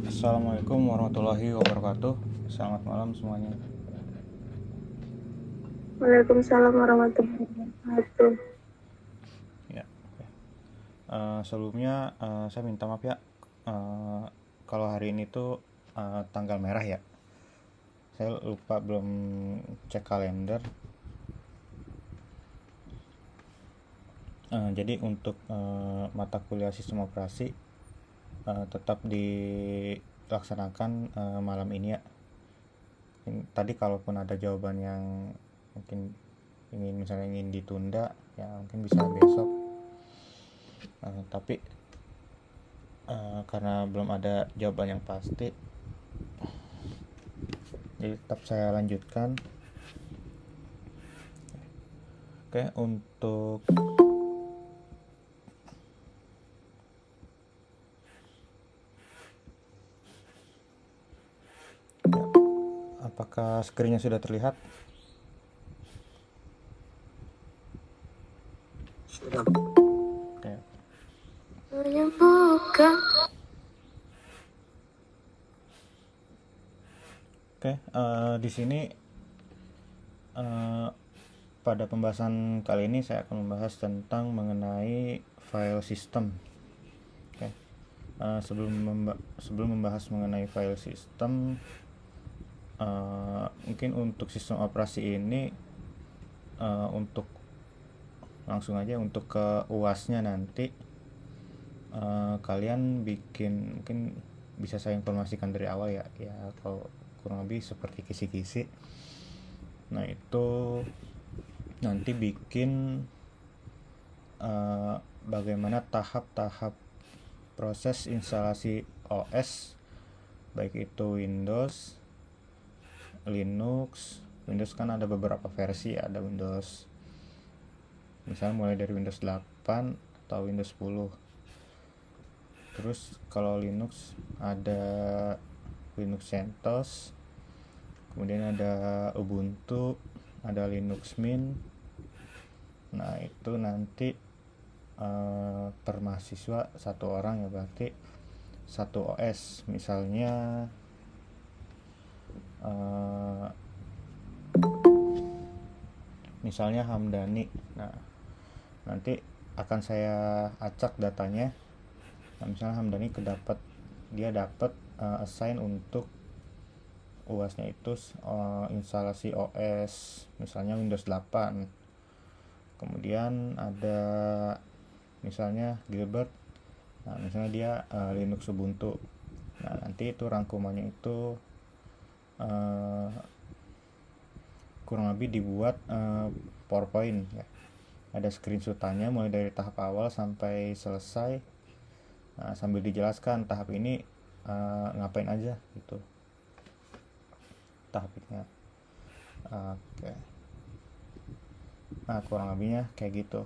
Assalamualaikum warahmatullahi wabarakatuh. Selamat malam semuanya. Waalaikumsalam warahmatullahi wabarakatuh. Ya, oke. Sebelumnya saya minta maaf ya. Eh, Kalau hari ini tuh tanggal merah ya. Saya lupa belum cek kalender. Jadi untuk mata kuliah sistem operasi tetap dilaksanakan malam ini ya. Tadi kalaupun ada jawaban yang mungkin ingin ditunda, ya mungkin bisa besok. Tapi karena belum ada jawaban yang pasti, jadi tetap saya lanjutkan. Oke, untuk ya, apakah screen-nya sudah terlihat? Sudah. Oke. Menyembuhkan. Oke, di sini eh, pada pembahasan kali ini saya akan membahas tentang mengenai file system. Oke. Sebelum membahas mengenai file system, mungkin untuk sistem operasi ini, untuk langsung aja untuk ke UASnya nanti, kalian bikin, mungkin bisa saya informasikan dari awal ya, kalau kurang lebih seperti kisi-kisi. Nah itu nanti bikin bagaimana tahap-tahap proses instalasi OS, baik itu Windows, Linux. Windows kan ada beberapa versi, ada Windows misalnya mulai dari Windows 8 atau Windows 10. Terus kalau Linux ada Linux CentOS, kemudian ada Ubuntu, ada Linux Mint. Nah itu nanti per mahasiswa satu orang ya, berarti satu OS. Misalnya Hamdani. Nah nanti akan saya acak datanya. Nah, misalnya Hamdani dia dapat assign untuk UASnya itu instalasi OS misalnya Windows 8. Kemudian ada misalnya Gilbert, nah misalnya dia Linux Ubuntu. Nah nanti itu rangkumannya itu uh, kurang lebih dibuat PowerPoint ya. Ada screenshotannya mulai dari tahap awal sampai selesai. Nah, sambil dijelaskan tahap ini ngapain aja gitu tahapnya. Oke. Nah kurang lebihnya kayak gitu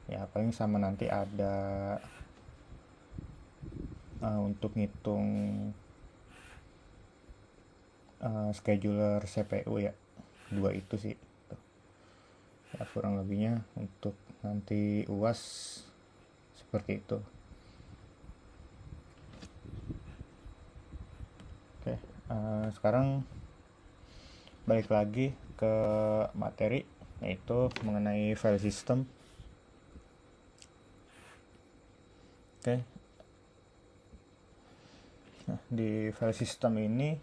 ya, paling sama nanti ada untuk ngitung scheduler CPU ya, dua itu sih ya, kurang lebihnya untuk nanti UAS seperti itu. Oke, sekarang balik lagi ke materi, yaitu mengenai file system. Oke, nah di file system ini,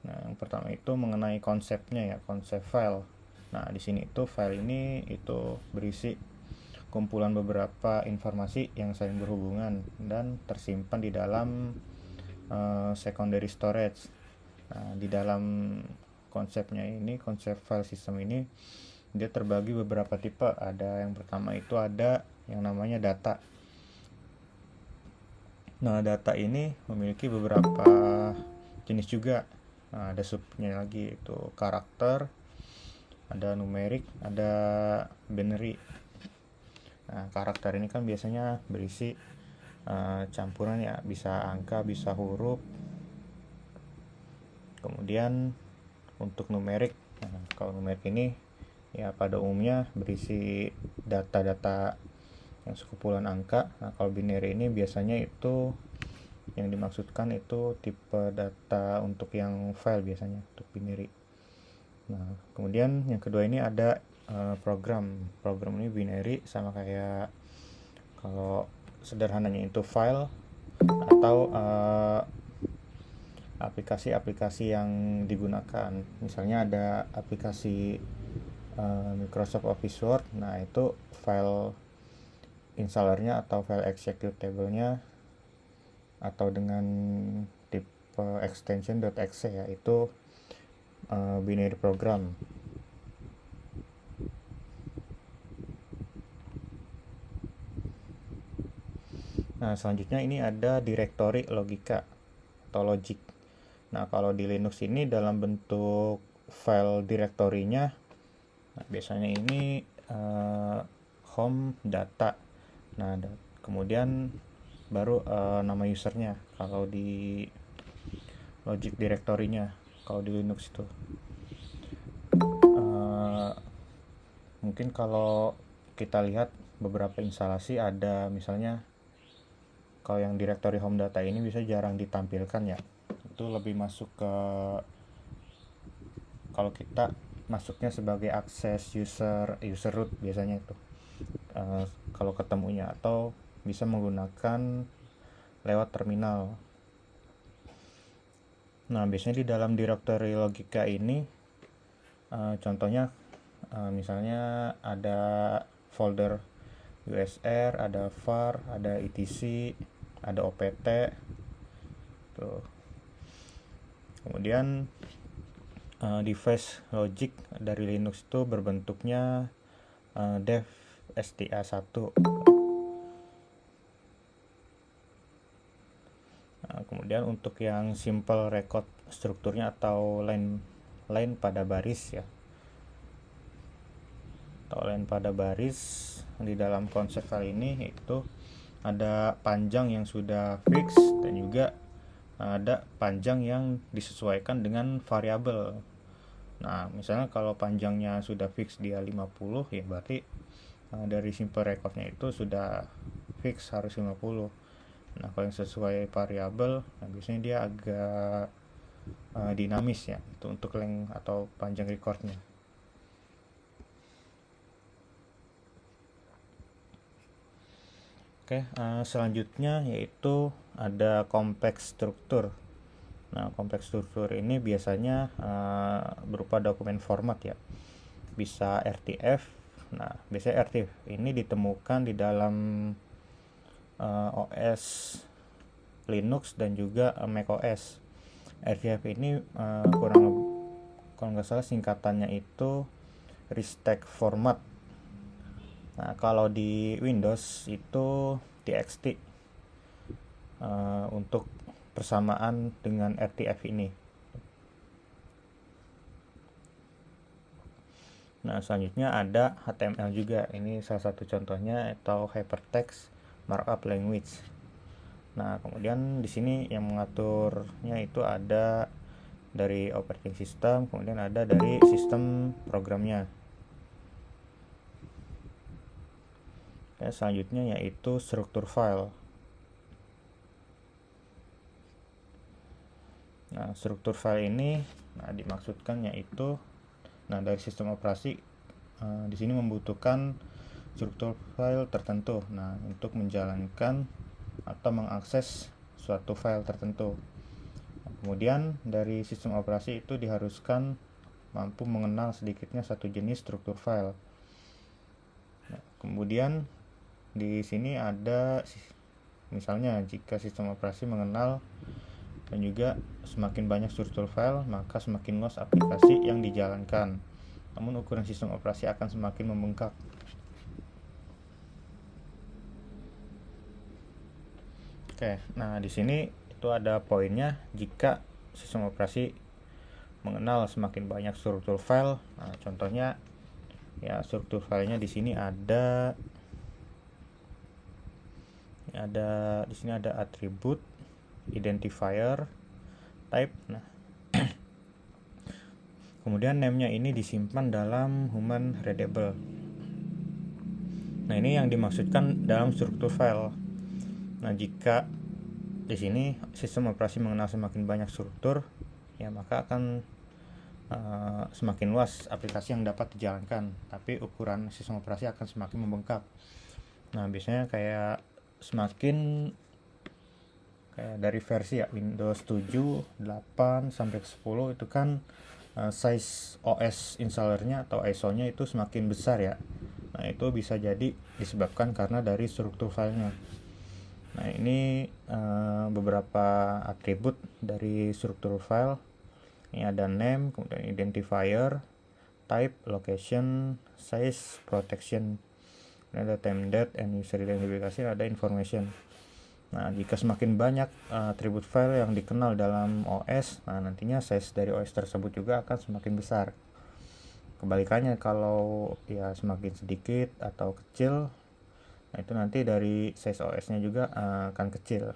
nah yang pertama itu mengenai konsepnya ya, konsep file. Nah di sini itu file ini itu berisi kumpulan beberapa informasi yang saling berhubungan dan tersimpan di dalam secondary storage. Nah, di dalam konsepnya ini, konsep file system ini, dia terbagi beberapa tipe. Ada yang pertama itu ada yang namanya data. Nah, data ini memiliki beberapa jenis juga. Nah, ada subnya lagi, itu karakter, ada numerik, ada binary. Nah, karakter ini kan biasanya berisi campuran ya, bisa angka, bisa huruf. Kemudian untuk numerik, nah, kalau numerik ini ya pada umumnya berisi data-data yang sekumpulan angka. Nah, kalau binary ini biasanya itu Yang dimaksudkan itu tipe data untuk yang file biasanya, untuk binary. Nah, kemudian yang kedua ini ada program. Program ini binary sama kayak kalau sederhananya itu file atau aplikasi-aplikasi yang digunakan. Misalnya ada aplikasi Microsoft Office Word. Nah, itu file installernya atau file executable-nya atau dengan tipe extension .exe ya, itu binary program. Nah, selanjutnya ini ada directory logika atau logic. Nah, kalau di Linux ini dalam bentuk file direktorinya, nah, biasanya ini home data. Nah, kemudian baru nama usernya kalau di logic directory-nya, kalau di Linux itu. Mungkin kalau kita lihat beberapa instalasi ada misalnya kalau yang directory home data ini bisa jarang ditampilkan ya. Itu lebih masuk ke kalau kita masuknya sebagai akses user root biasanya itu kalau ketemunya, atau bisa menggunakan lewat terminal. Nah, biasanya di dalam directory logika ini contohnya misalnya ada folder USR, ada var, ada etc, ada opt tuh. Kemudian device logic dari Linux itu berbentuknya dev sta1. Nah, kemudian untuk yang simple record strukturnya atau line pada baris ya, atau line pada baris di dalam konsep file ini itu ada panjang yang sudah fix dan juga ada panjang yang disesuaikan dengan variabel. Nah, misalnya kalau panjangnya sudah fix dia 50 ya berarti dari simple recordnya itu sudah fix harus 50. Nah, kalau yang sesuai variabel, nah biasanya dia agak dinamis ya, itu untuk length atau panjang recordnya. Oke, selanjutnya yaitu ada complex struktur. Nah, complex struktur ini biasanya berupa dokumen format ya, bisa RTF. Nah, biasanya RTF ini ditemukan di dalam OS Linux dan juga macOS. RTF ini kalau nggak salah singkatannya itu Risk Format. Nah, kalau di Windows itu TXT untuk persamaan dengan RTF ini. Nah, selanjutnya ada HTML juga. Ini salah satu contohnya atau Hypertext Markup Language. Nah, kemudian di sini yang mengaturnya itu ada dari operating system, kemudian ada dari sistem programnya. Ya, selanjutnya yaitu struktur file. Nah, struktur file ini dimaksudkan yaitu dari sistem operasi di sini membutuhkan struktur file tertentu. Nah, untuk menjalankan atau mengakses suatu file tertentu. Kemudian dari sistem operasi itu diharuskan mampu mengenal sedikitnya satu jenis struktur file. Nah, kemudian di sini ada misalnya jika sistem operasi mengenal dan juga semakin banyak struktur file, maka semakin luas aplikasi yang dijalankan. Namun ukuran sistem operasi akan semakin membengkak. Oke, nah di sini itu ada poinnya jika sistem operasi mengenal semakin banyak struktur file. Nah, contohnya ya struktur filenya di sini ada di sini ada atribut, identifier, type. Nah, kemudian name-nya ini disimpan dalam human readable. Nah, ini yang dimaksudkan dalam struktur file. Nah, jika di sini sistem operasi mengenal semakin banyak struktur, ya maka akan semakin luas aplikasi yang dapat dijalankan, tapi ukuran sistem operasi akan semakin membengkak. Nah, biasanya kayak semakin kayak dari versi ya Windows 7, 8 sampai ke 10 itu kan size OS installernya atau ISO-nya itu semakin besar ya. Nah, itu bisa jadi disebabkan karena dari struktur filenya. Nah, ini beberapa atribut dari struktur file. Ini ada name, kemudian identifier, type, location, size, protection. Ini ada time date, and user identification, ada information. Nah, jika semakin banyak atribut file yang dikenal dalam OS, nah nantinya size dari OS tersebut juga akan semakin besar. Kebalikannya, kalau ya semakin sedikit atau kecil, nah itu nanti dari size OS-nya juga akan kecil.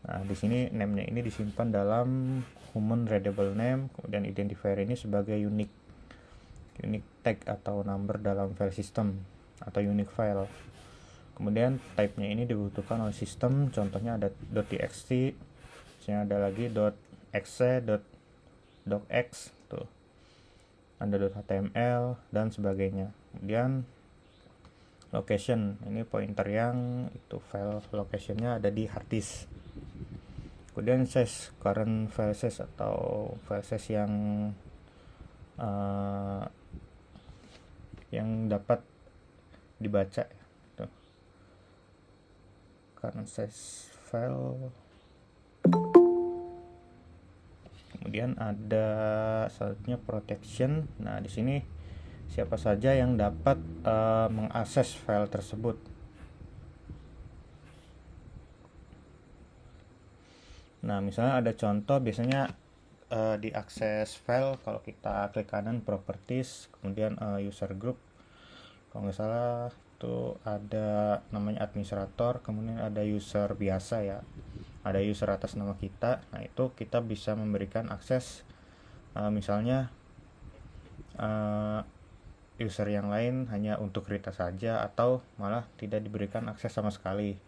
Nah, di sini name-nya ini disimpan dalam human readable name, kemudian identifier ini sebagai unique tag atau number dalam file system atau unique file. Kemudian type-nya ini dibutuhkan oleh sistem, contohnya ada .txt, misalnya ada lagi .exe, .docx, tuh. Ada .html dan sebagainya. Kemudian location, ini pointer yang itu file location-nya ada di hard disk. Kemudian size, current file size atau file size yang dapat dibaca. Tuh. Current size file. Kemudian ada selanjutnya protection. Nah, di sini siapa saja yang dapat mengakses file tersebut. Nah, misalnya ada contoh, biasanya diakses file kalau kita klik kanan properties, kemudian user group, kalau nggak salah itu ada namanya administrator, kemudian ada user biasa ya, ada user atas nama kita. Nah, itu kita bisa memberikan akses misalnya user yang lain hanya untuk Rita saja, atau malah tidak diberikan akses sama sekali,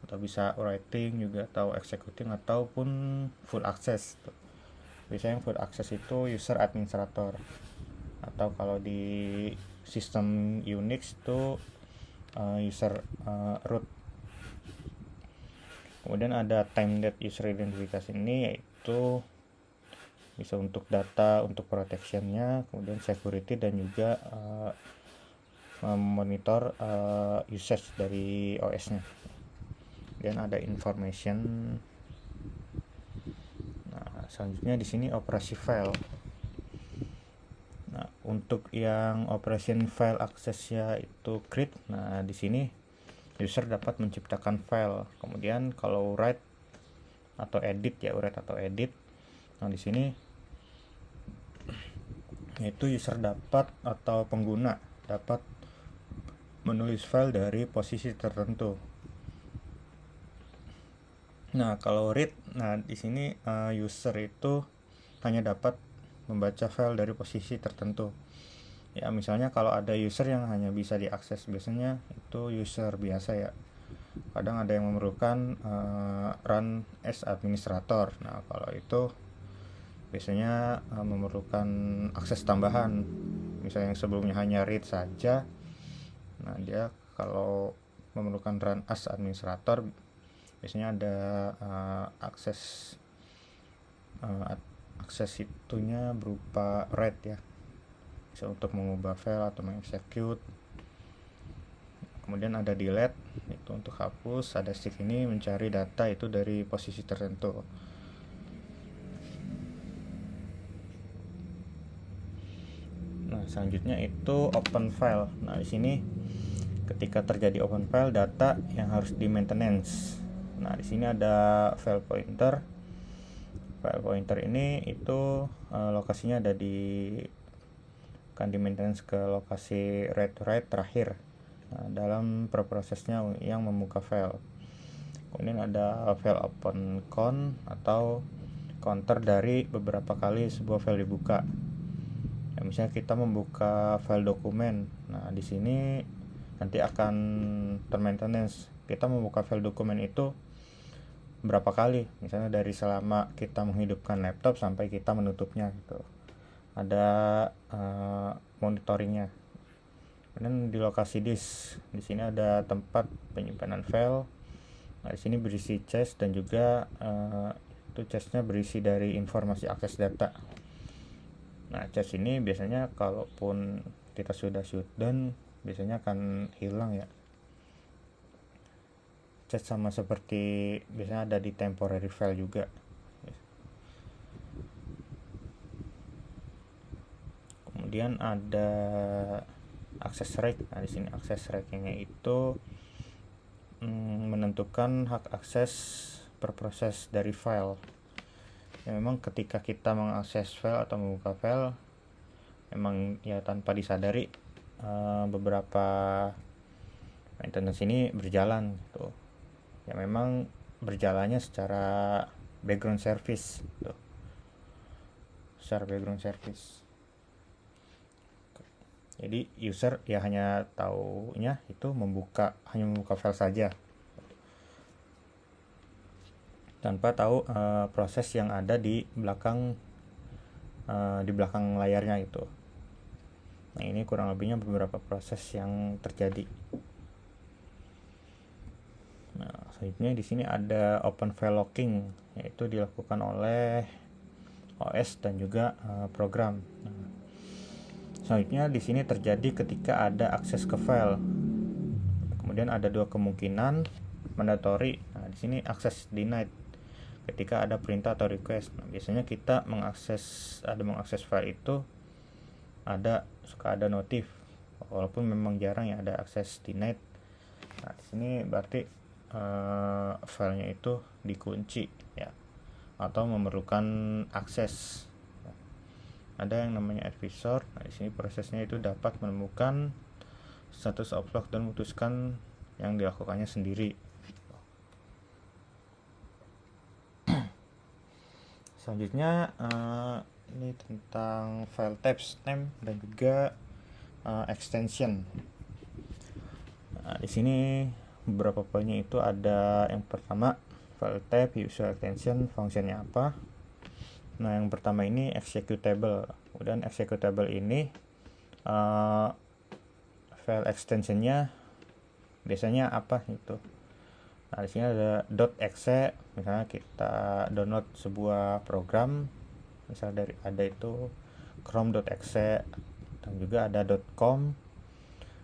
atau bisa writing juga, atau executing, ataupun full access. Biasanya yang full access itu user administrator, atau kalau di sistem Unix itu user root. Kemudian ada time date user identification, ini yaitu bisa untuk data, untuk protectionnya, kemudian security, dan juga memonitor usage dari OS-nya. Dan ada information. Nah, selanjutnya di sini operasi file. Nah, untuk yang operation file aksesnya itu create. Nah, di sini user dapat menciptakan file. Kemudian kalau write atau edit ya, write atau edit. Nah, di sini itu user dapat atau pengguna dapat menulis file dari posisi tertentu. Nah, kalau read, nah di sini user itu hanya dapat membaca file dari posisi tertentu. Ya, misalnya kalau ada user yang hanya bisa diakses, biasanya itu user biasa ya. Kadang ada yang memerlukan run as administrator. Nah, kalau itu biasanya memerlukan akses tambahan. Misalnya yang sebelumnya hanya read saja, nah dia kalau memerlukan run as administrator, biasanya ada akses itunya berupa write ya, bisa untuk mengubah file atau mengexecute. Kemudian ada delete, itu untuk hapus. Ada seek, ini mencari data itu dari posisi tertentu. Nah, selanjutnya itu open file. Nah, di sini ketika terjadi open file, data yang harus di maintenance. Nah, di sini ada file pointer. File pointer ini itu lokasinya ada di maintenance ke lokasi read write terakhir. Nah, dalam prosesnya yang membuka file. Kemudian ada file open count atau counter dari beberapa kali sebuah file dibuka. Ya, misalnya kita membuka file dokumen. Nah, di sini nanti akan termaintenance kita membuka file dokumen itu berapa kali, misalnya dari selama kita menghidupkan laptop sampai kita menutupnya gitu. Ada monitoringnya. Dan di lokasi disk, di sini ada tempat penyimpanan file. Nah, di sini berisi cache dan juga itu cache-nya berisi dari informasi akses data. Nah, cache ini biasanya kalaupun kita sudah shutdown biasanya akan hilang ya. Cache sama seperti biasanya ada di temporary file juga. Kemudian ada access right. Nah, di sini access right-nya itu menentukan hak akses per proses dari file. Ya, memang ketika kita mengakses file atau membuka file, memang ya tanpa disadari beberapa maintenance ini berjalan gitu. Ya memang berjalannya secara background service gitu. Secara background service. Jadi user ya hanya taunya itu hanya membuka file saja, tanpa tahu proses yang ada di belakang layarnya itu. Nah, ini kurang lebihnya beberapa proses yang terjadi. Nah, selanjutnya di sini ada open file locking, yaitu dilakukan oleh OS dan juga program. Nah, selanjutnya di sini terjadi ketika ada akses ke file. Kemudian ada dua kemungkinan mandatory. Nah, di sini akses denied ketika ada perintah atau request. Nah, biasanya kita mengakses file itu suka ada notif, walaupun memang jarang ya ada akses denied. Nah, di sini berarti filenya itu dikunci ya, atau memerlukan akses. Ada yang namanya advisor. Nah, di sini prosesnya itu dapat menemukan status overlock dan memutuskan yang dilakukannya sendiri. Selanjutnya ini tentang file types, name dan juga extension. Nah, di sini beberapa poinnya itu ada yang pertama file type, user extension, fungsinya apa. Nah, yang pertama ini executable. Kemudian executable ini file extensionnya biasanya apa gitu. Nah, di sini ada .exe, misalnya kita download sebuah program, misalnya ada itu chrome.exe, dan juga ada .com,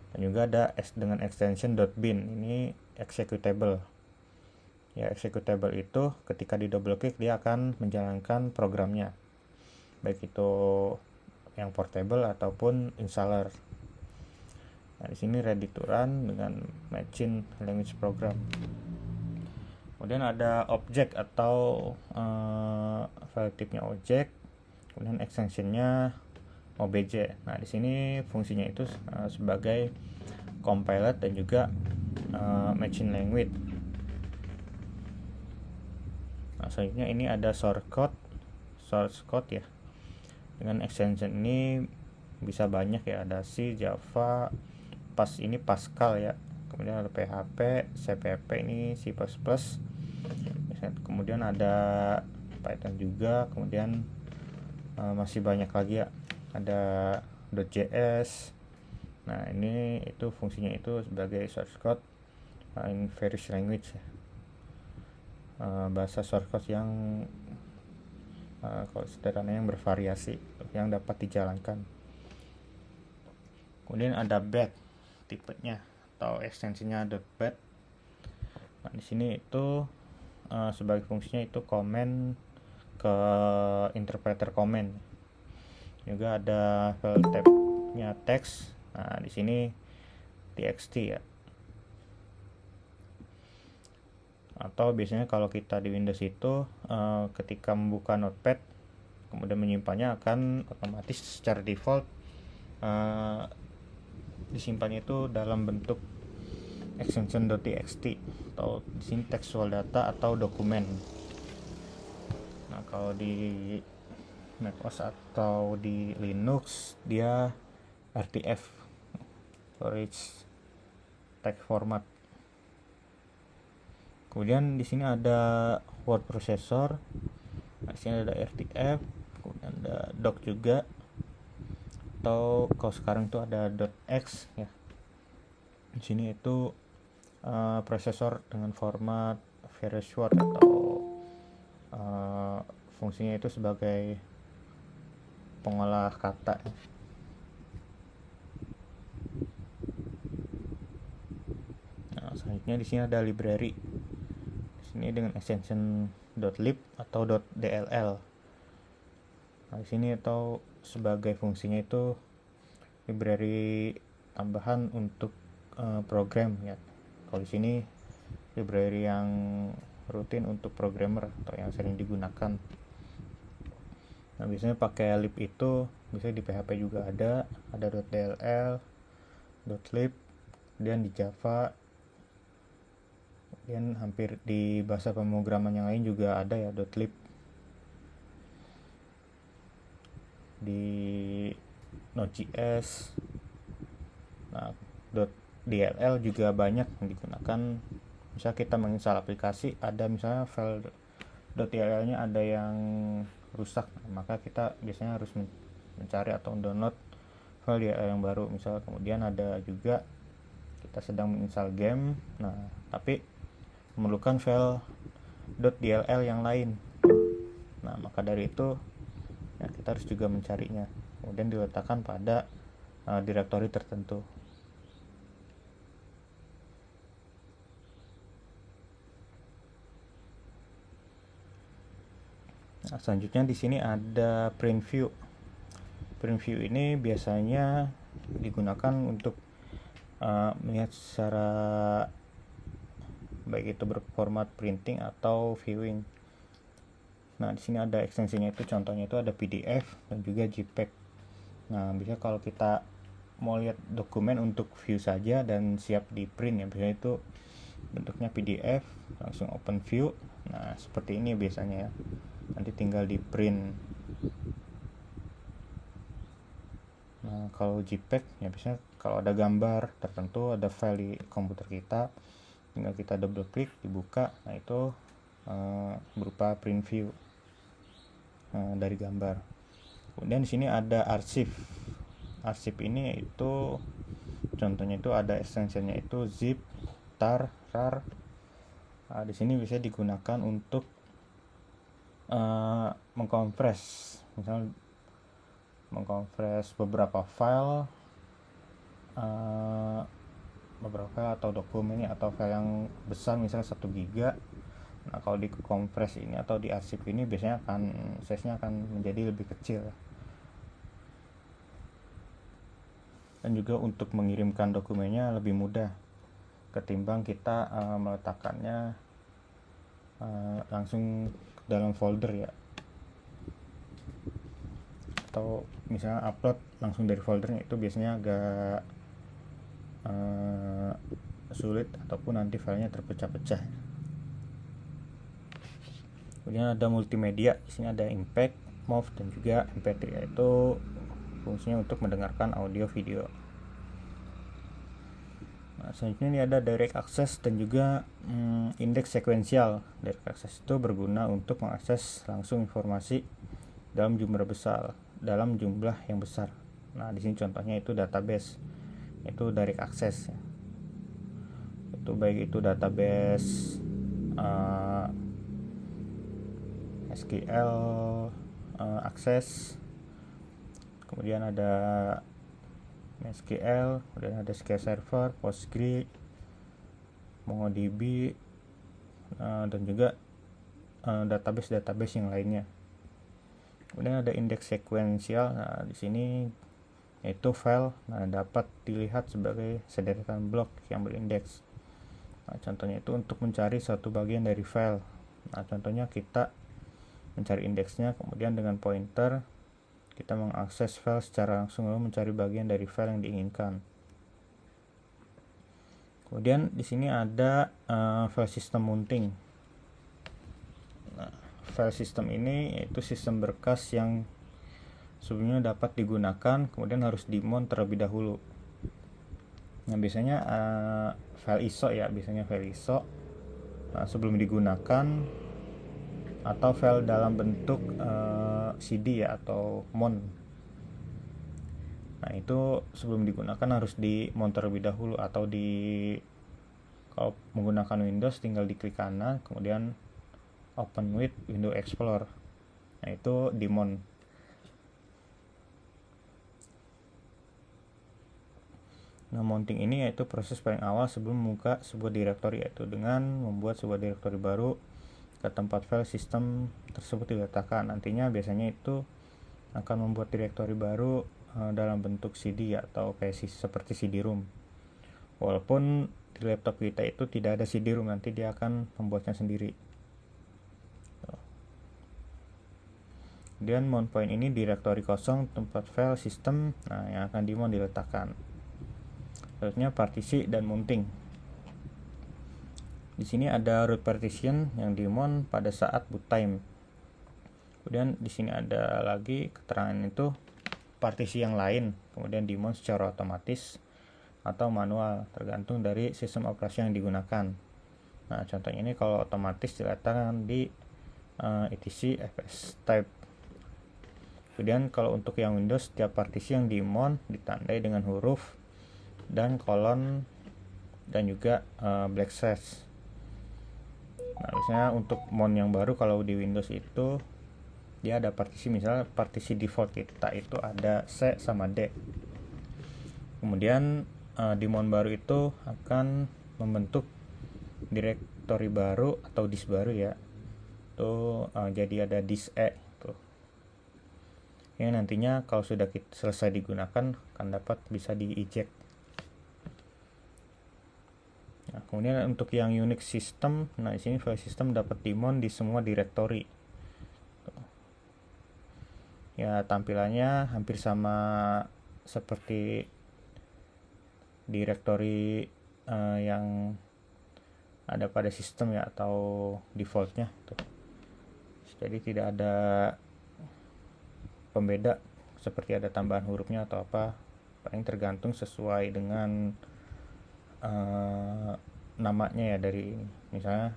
dan juga ada dengan extension .bin. Ini executable. Ya, executable itu ketika di double click dia akan menjalankan programnya, baik itu yang portable ataupun installer. Nah, di sini ready to run dengan machine language program. Kemudian ada object atau file tipenya object, kemudian extensionnya obj. Nah, di sini fungsinya itu sebagai compiler dan juga machine language. Nah, selanjutnya ini ada source code ya. Dengan extension ini bisa banyak ya, ada C, Java, ini Pascal ya. Kemudian ada PHP, CPP, ini C++. Kemudian ada Python juga. Kemudian masih banyak lagi ya. Ada .js. Nah, ini itu fungsinya itu sebagai source code in various language ya. Bahasa source code yang kalau sederhananya yang bervariasi yang dapat dijalankan. Kemudian ada bat tipenya atau ekstensinya .bat. Nah, di sini itu sebagai fungsinya itu comment ke interpreter comment. Juga ada file type-nya text. Nah, di sini txt ya. Atau biasanya kalau kita di Windows itu ketika membuka Notepad kemudian menyimpannya akan otomatis secara default disimpannya itu dalam bentuk extension.txt atau di sini textual data atau dokumen. Nah, kalau di macOS atau di Linux dia RTF, storage text format. Kemudian di sini ada word processor. Nah, di sini ada RTF, kemudian ada doc juga, atau kalau sekarang itu ada .x ya. Di sini itu prosesor dengan format various word, atau fungsinya itu sebagai pengolah kata. Nah, selanjutnya di sini ada library. Di sini dengan extension .lib atau .dll. Nah, di sini atau sebagai fungsinya itu library tambahan untuk program ya. Kalau di sini library yang rutin untuk programmer atau yang sering digunakan. Nah, biasanya pakai lib itu bisa di PHP juga ada .dll, .lib, kemudian di Java, kemudian hampir di bahasa pemrograman yang lain juga ada ya .lib. Di Node.js, nah .dll juga banyak yang digunakan. Misal kita menginstal aplikasi, ada misalnya file .dll nya ada yang rusak, maka kita biasanya harus mencari atau download file DLL yang baru. Misal kemudian ada juga kita sedang menginstal game, nah tapi memerlukan file .dll yang lain. Nah, maka dari itu ya, kita harus juga mencarinya, kemudian diletakkan pada direktori tertentu. Nah, selanjutnya di sini ada print view. Print view ini biasanya digunakan untuk melihat secara baik itu berformat printing atau viewing. Nah, di sini ada ekstensinya, itu contohnya itu ada PDF dan juga JPEG. Nah, biasanya kalau kita mau lihat dokumen untuk view saja dan siap di print ya, biasanya itu bentuknya PDF, langsung open view. Nah, seperti ini biasanya ya. Nanti tinggal di print. Nah, kalau JPEG ya biasanya kalau ada gambar tertentu, ada file di komputer kita, tinggal kita double klik, dibuka. Nah, itu berupa print view dari gambar. Kemudian di sini ada arsip. Arsip ini itu contohnya itu ada extensionnya itu zip, tar, rar. Nah, di sini bisa digunakan untuk mengkompres, misal mengkompres beberapa file atau dokumen atau file yang besar, misalnya 1 giga. Nah, kalau dikompres ini atau diarsip ini biasanya size-nya akan menjadi lebih kecil. Dan juga untuk mengirimkan dokumennya lebih mudah ketimbang kita meletakkannya langsung ke dalam folder ya, atau misalnya upload langsung dari foldernya, itu biasanya agak sulit ataupun nanti filenya terpecah-pecah. Kemudian ada multimedia. Di sini ada impact, MOV dan juga MP3, yaitu fungsinya untuk mendengarkan audio video. Nah, selanjutnya ini ada direct access dan juga indeks sekuensial. Direct access itu berguna untuk mengakses langsung informasi dalam jumlah yang besar. Nah, di sini contohnya itu database, itu direct access ya. Itu baik itu database SQL access, kemudian ada SQL, kemudian ada SQL Server, Postgre, MongoDB, dan juga database yang lainnya. Kemudian ada indeks sekuensial. Nah, di sini yaitu file dapat dilihat sebagai sederetan blok yang berindeks. Nah, contohnya itu untuk mencari satu bagian dari file. Nah, contohnya kita mencari indeksnya, kemudian dengan pointer kita mengakses file secara langsung lalu mencari bagian dari file yang diinginkan. Kemudian di sini ada file system mounting. Nah, file system ini yaitu sistem berkas yang sebelumnya dapat digunakan kemudian harus dimount terlebih dahulu. Nah, biasanya file ISO ya, sebelum digunakan, atau file dalam bentuk CD ya atau mon. Nah itu sebelum digunakan harus di mount terlebih dahulu, atau kalau menggunakan Windows tinggal diklik kanan kemudian open with Windows Explorer. Nah itu di mount. Nah, mounting ini yaitu proses paling awal sebelum membuka sebuah direktori, yaitu dengan membuat sebuah direktori baru ke tempat file sistem tersebut diletakkan. Nantinya biasanya itu akan membuat direktori baru dalam bentuk CD atau kayak seperti CD-ROM. Walaupun di laptop kita itu tidak ada CD-ROM, nanti dia akan membuatnya sendiri. Kemudian mount point ini direktori kosong tempat file sistem yang akan di mount diletakkan. Selanjutnya partisi dan mounting. Di sini ada root partition yang di mount pada saat boot time. Kemudian di sini ada lagi keterangan itu partisi yang lain, kemudian di mount secara otomatis atau manual tergantung dari sistem operasi yang digunakan. Nah, contohnya ini kalau otomatis diletakkan di etc fs type. Kemudian kalau untuk yang Windows, setiap partisi yang di mount ditandai dengan huruf dan kolon dan juga black slash. Nah, biasanya untuk mount yang baru kalau di Windows itu dia ada partisi, misalnya partisi default kita itu ada C sama D. Kemudian di mount baru itu akan membentuk direktori baru atau disk baru ya. Itu jadi ada disk E tuh. Yang nantinya kalau sudah selesai digunakan akan dapat bisa di-eject. Nah, kemudian untuk yang Unix system, nah di sini file system dapat di-mount di semua direktori. Ya, tampilannya hampir sama seperti direktori yang ada pada sistem ya atau defaultnya tuh. Jadi tidak ada pembeda seperti ada tambahan hurufnya atau apa, paling tergantung sesuai dengan namanya ya. Dari misalnya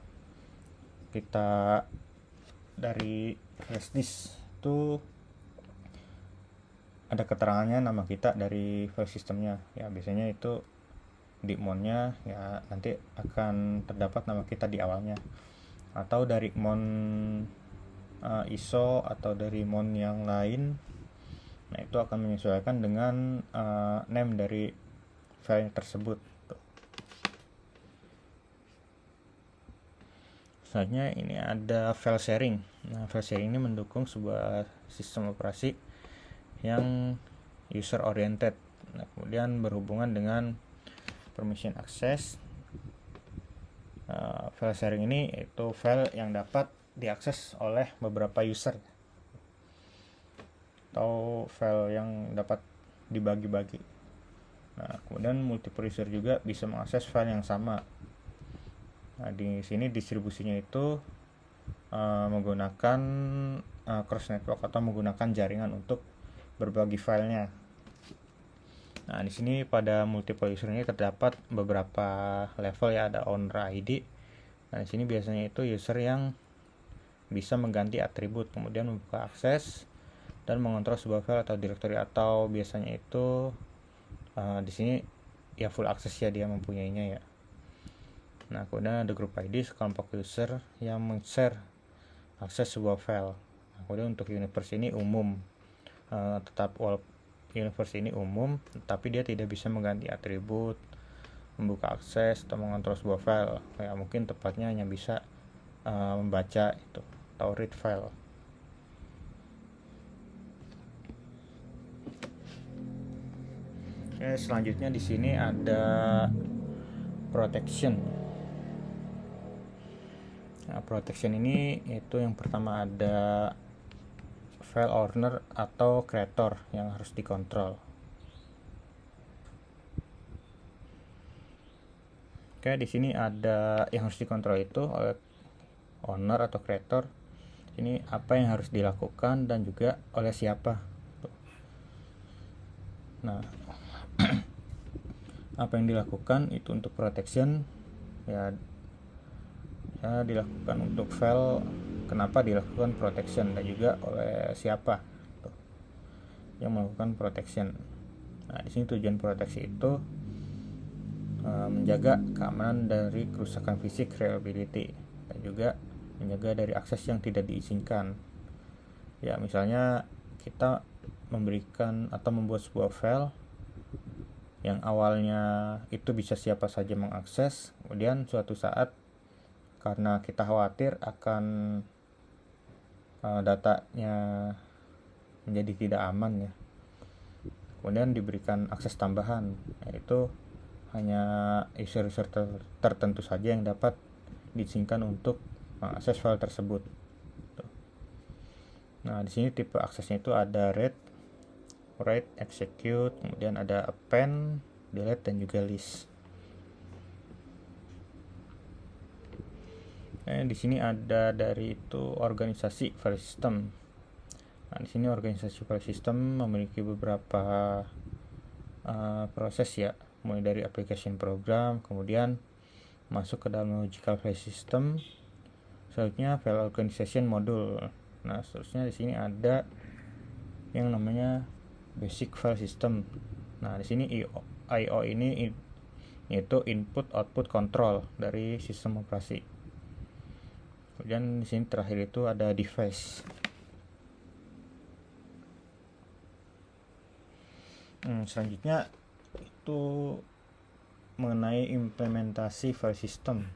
kita dari flash disk itu ada keterangannya nama kita dari file sistemnya ya, biasanya itu di mount-nya ya nanti akan terdapat nama kita di awalnya, atau dari mount ISO atau dari mount yang lain. Nah itu akan menyesuaikan dengan name dari file tersebut. Selanjutnya ini ada file sharing. Nah, file sharing ini mendukung sebuah sistem operasi yang user oriented. Nah, kemudian berhubungan dengan permission access. File sharing ini yaitu file yang dapat diakses oleh beberapa user atau file yang dapat dibagi-bagi. Nah, kemudian multiple user juga bisa mengakses file yang sama. Nah, di sini distribusinya itu menggunakan cross network atau menggunakan jaringan untuk berbagi filenya. Nah, di sini pada multiple user ini terdapat beberapa level ya, ada owner ID. Nah, di sini biasanya itu user yang bisa mengganti atribut, kemudian membuka akses dan mengontrol sebuah file atau directory, atau biasanya itu di sini ya full akses ya dia mempunyainya ya. Nah, kemudian ada group ID, sekelompok user yang men-share akses sebuah file. Nah, kemudian untuk universe ini umum, universe ini umum, tapi dia tidak bisa mengganti atribut, membuka akses atau mengontrol sebuah file. Ya, mungkin tepatnya hanya bisa membaca itu atau read file. Oke, selanjutnya di sini ada protection. Nah, protection ini itu yang pertama ada file owner atau creator yang harus dikontrol. Oke, di sini ada yang harus dikontrol itu oleh owner atau creator. Ini apa yang harus dilakukan dan juga oleh siapa. Nah, apa yang dilakukan itu untuk protection ya, dilakukan untuk file, kenapa dilakukan protection, dan juga oleh siapa tuh, yang melakukan protection. Nah, di sini tujuan proteksi itu menjaga keamanan dari kerusakan fisik, reliability, dan juga menjaga dari akses yang tidak diizinkan. Ya, misalnya kita memberikan atau membuat sebuah file yang awalnya itu bisa siapa saja mengakses, kemudian suatu saat karena kita khawatir akan datanya menjadi tidak aman ya, kemudian diberikan akses tambahan, yaitu hanya user-user tertentu saja yang dapat diizinkan untuk mengakses file tersebut. Nah, di sini tipe aksesnya itu ada read, write, execute, kemudian ada append, delete, dan juga list. Di sini ada dari itu organisasi file system. Nah, di sini organisasi file system memiliki beberapa proses ya, mulai dari application program, kemudian masuk ke dalam logical file system, selanjutnya file organization module. Nah, seterusnya di sini ada yang namanya basic file system. Nah, di sini I/O ini yaitu input output control dari sistem operasi. Kemudian di sini terakhir itu ada device. Selanjutnya itu mengenai implementasi file system.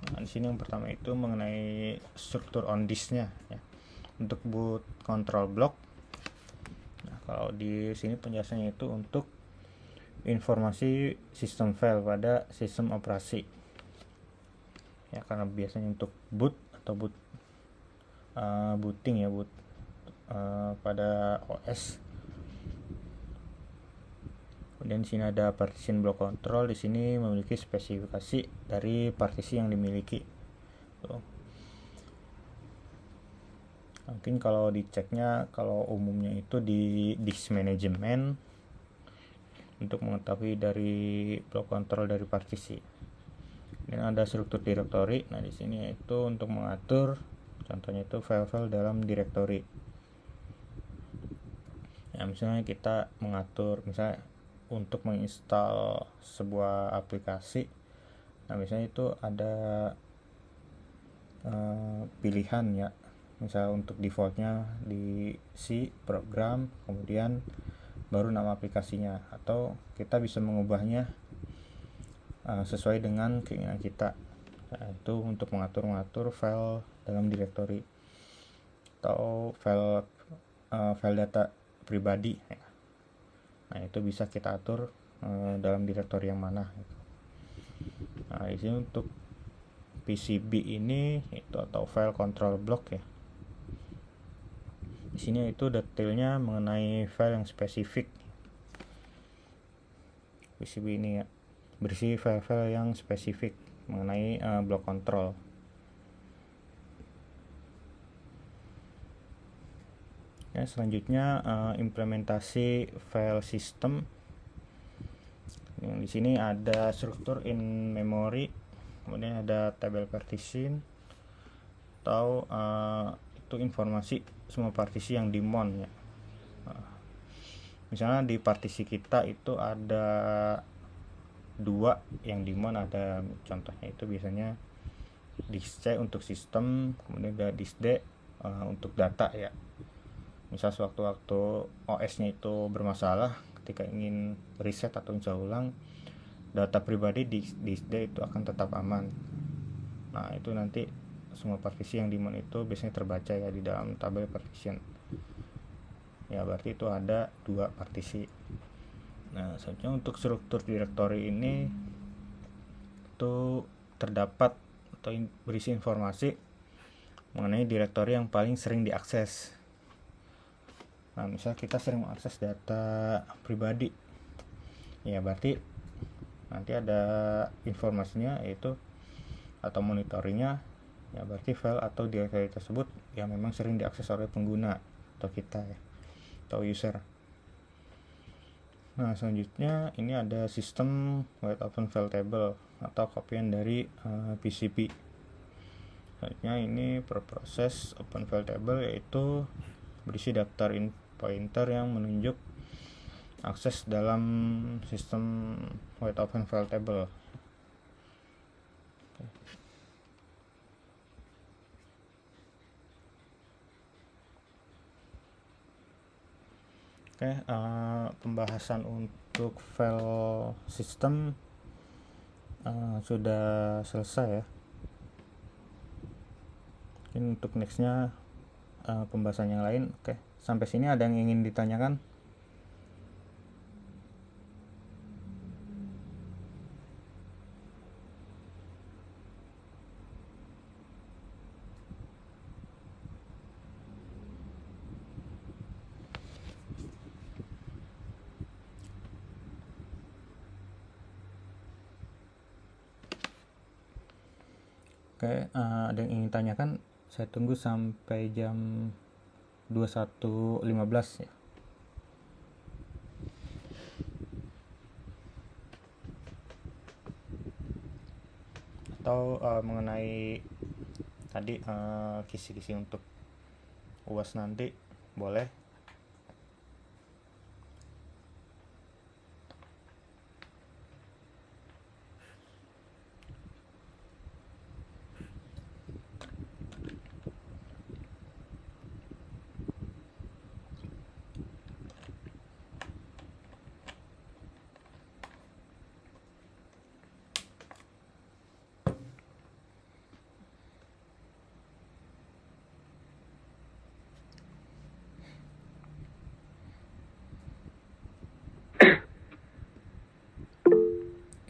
Nah, di sini yang pertama itu mengenai struktur on disk-nya ya. Untuk boot control block. Nah, kalau di sini penjelasannya itu untuk informasi sistem file pada sistem operasi. Ya, karena biasanya untuk boot atau booting ya, pada OS. Kemudian di sini ada partition block control. Di sini memiliki spesifikasi dari partisi yang dimiliki. Tuh. Mungkin kalau diceknya, kalau umumnya itu di disk management untuk mengetahui dari block control dari partisi. Dan ada struktur directory. Nah, di sini itu untuk mengatur, contohnya itu file-file dalam directory. Ya, misalnya kita mengatur, misalnya untuk menginstal sebuah aplikasi, nah misalnya itu ada pilihan ya, misalnya untuk defaultnya di C program, kemudian baru nama aplikasinya, atau kita bisa mengubahnya sesuai dengan keinginan kita. Nah, itu untuk mengatur file dalam directory atau file data pribadi ya. Nah, itu bisa kita atur dalam direktori yang mana gitu. Nah, di sini untuk PCB ini itu atau file control block ya. Di sini itu detailnya mengenai file yang spesifik. PCB ini ya, berisi file-file yang spesifik mengenai block control. Ya, selanjutnya implementasi file system. Yang di sini ada struktur in memory, kemudian ada table partition atau itu informasi semua partisi yang dimount ya. Misalnya di partisi kita itu ada 2 yang dimount, ada contohnya itu biasanya disk C untuk sistem, kemudian ada disk D untuk data ya. Misal sewaktu-waktu OS-nya itu bermasalah, ketika ingin reset atau install ulang, data pribadi di disk D itu akan tetap aman. Nah, itu nanti semua partisi yang dimount itu biasanya terbaca ya di dalam tabel partition. Ya, berarti itu ada 2 partisi. Nah, selanjutnya untuk struktur directory ini itu terdapat atau berisi informasi mengenai directory yang paling sering diakses. Nah, misal kita sering mengakses data pribadi, ya berarti nanti ada informasinya yaitu atau monitoringnya, ya berarti file atau directory tersebut yang memang sering diakses oleh pengguna atau kita ya, atau user. Nah, selanjutnya ini ada sistem wide open file table atau kopian dari PCB. Selanjutnya ini proses open file table, yaitu berisi daftar pointer yang menunjuk akses dalam sistem wide open file table. Oke, pembahasan untuk file system sudah selesai ya. Ini untuk nextnya pembahasan yang lain. Oke, sampai sini ada yang ingin ditanyakan? Oke, ada yang ingin tanyakan? Saya tunggu sampai jam 21.15 ya. Atau mengenai tadi kisi-kisi untuk UAS nanti boleh.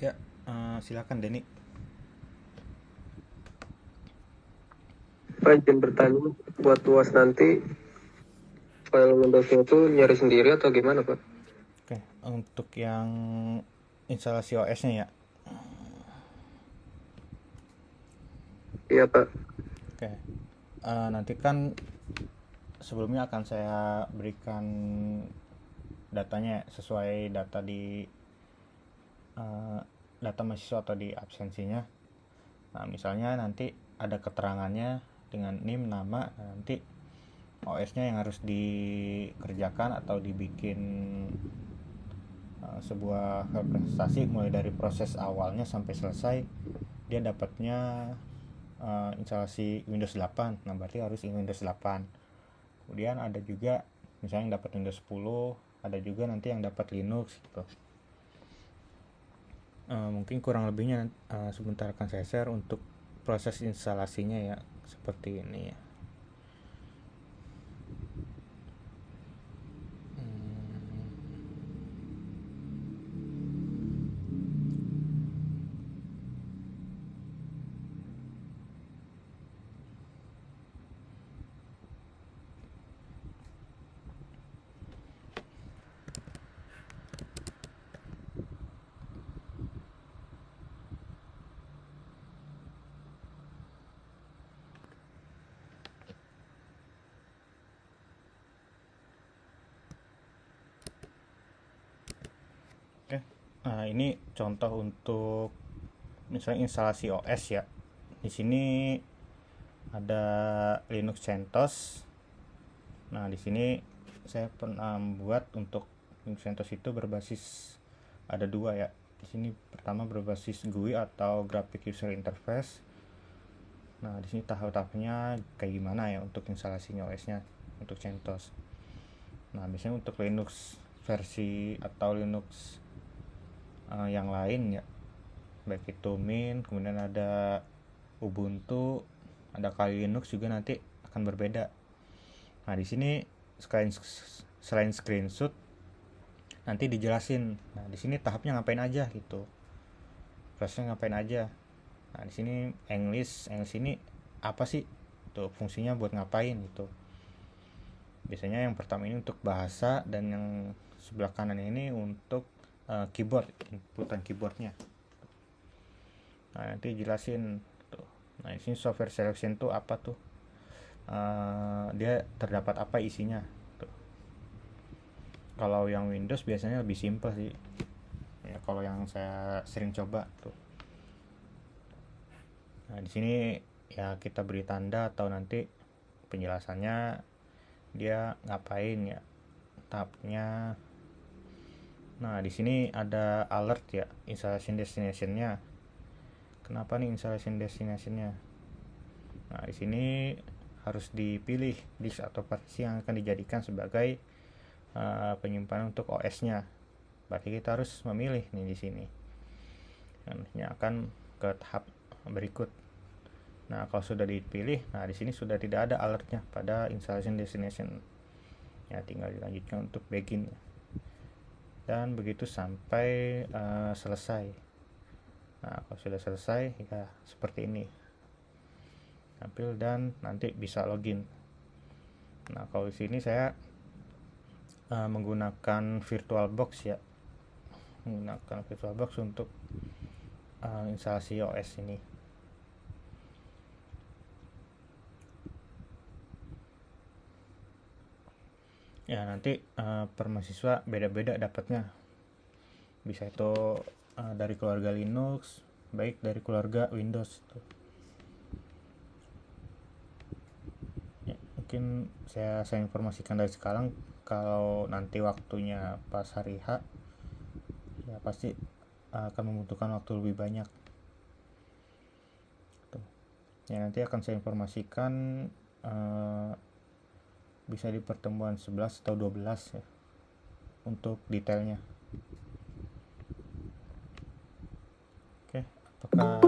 Ya, silakan Denny. Pak, izin bertanya, buat UAS nanti file Windowsnya itu nyari sendiri atau gimana, Pak? Oke, untuk yang instalasi OS-nya ya. Iya, Pak. Oke, nanti kan sebelumnya akan saya berikan datanya sesuai data di data mahasiswa atau di absensinya. Nah, misalnya nanti ada keterangannya dengan NIM, nama, nanti OS-nya yang harus dikerjakan atau dibikin sebuah presentasi mulai dari proses awalnya sampai selesai. Dia dapatnya instalasi Windows 8. Nah, berarti harus Windows 8. Kemudian ada juga misalnya yang dapat Windows 10, ada juga nanti yang dapat Linux gitu. Mungkin kurang lebihnya sebentar akan saya share untuk proses instalasinya ya, seperti ini ya. Oke, nah ini contoh untuk misalnya instalasi OS ya. Di sini ada Linux CentOS. Nah, di sini saya pernah membuat untuk Linux CentOS itu berbasis ada dua ya. Di sini pertama berbasis GUI atau Graphic User Interface. Nah, di sini tahap-tahapnya kayak gimana ya untuk instalasinya OS-nya untuk CentOS. Nah, biasanya untuk Linux versi atau Linux yang lain ya, baik itu Mint, kemudian ada Ubuntu, ada Kali Linux juga nanti akan berbeda. Nah, di sini selain screenshot nanti dijelasin. Nah, di sini tahapnya ngapain aja gitu. Prosesnya ngapain aja. Nah, di sini English ini apa sih? Tuh fungsinya buat ngapain gitu. Biasanya yang pertama ini untuk bahasa dan yang sebelah kanan ini untuk keyboard, inputan keyboardnya. Nah, nanti jelasin tuh. Nah, di sini software selection tuh apa tuh? Dia terdapat apa isinya tuh. Kalau yang Windows biasanya lebih simple sih ya, kalau yang saya sering coba tuh. Nah, di sini ya kita beri tanda atau nanti penjelasannya dia ngapain ya tahapnya. Nah, di sini ada alert ya, installation destination-nya. Kenapa nih installation destination-nya? Nah, di sini harus dipilih disk atau partisi yang akan dijadikan sebagai penyimpanan untuk OS-nya. Berarti kita harus memilih nih di sini. Nantinya akan ke tahap berikut. Nah, kalau sudah dipilih, nah di sini sudah tidak ada alertnya pada installation destination. Ya, tinggal dilanjutkan untuk begin. Dan begitu sampai selesai. Nah, kalau sudah selesai ya seperti ini tampil dan nanti bisa login. Nah, kalau di sini saya menggunakan VirtualBox ya, menggunakan VirtualBox untuk instalasi OS ini. Ya, nanti per mahasiswa beda-beda dapatnya. Bisa itu dari keluarga Linux, baik dari keluarga Windows. Ya, mungkin saya informasikan dari sekarang, kalau nanti waktunya pas hari H, ya pasti akan membutuhkan waktu lebih banyak. Tuh. Ya, nanti akan saya informasikan bisa di pertemuan 11 atau 12 ya untuk detailnya. Oke, apakah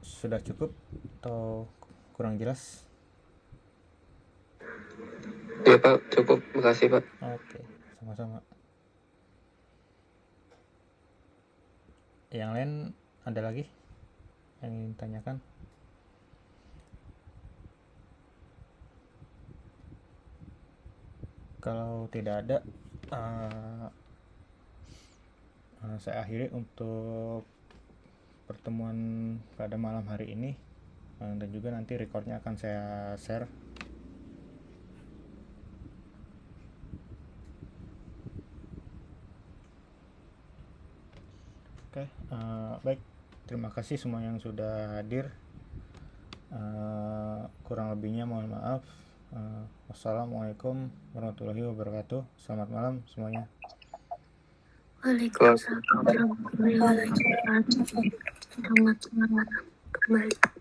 sudah cukup atau kurang jelas? Ya Pak, cukup. Makasih Pak. Oke, sama-sama. Yang lain ada lagi yang ingin tanyakan? Kalau tidak ada, saya akhiri untuk pertemuan pada malam hari ini, dan juga nanti recordnya akan saya share. Oke, baik, terima kasih semua yang sudah hadir. Kurang lebihnya mohon maaf. Wassalamualaikum warahmatullahi wabarakatuh. Selamat malam semuanya. Waalaikumsalam warahmatullahi wabarakatuh. Selamat malam kembali.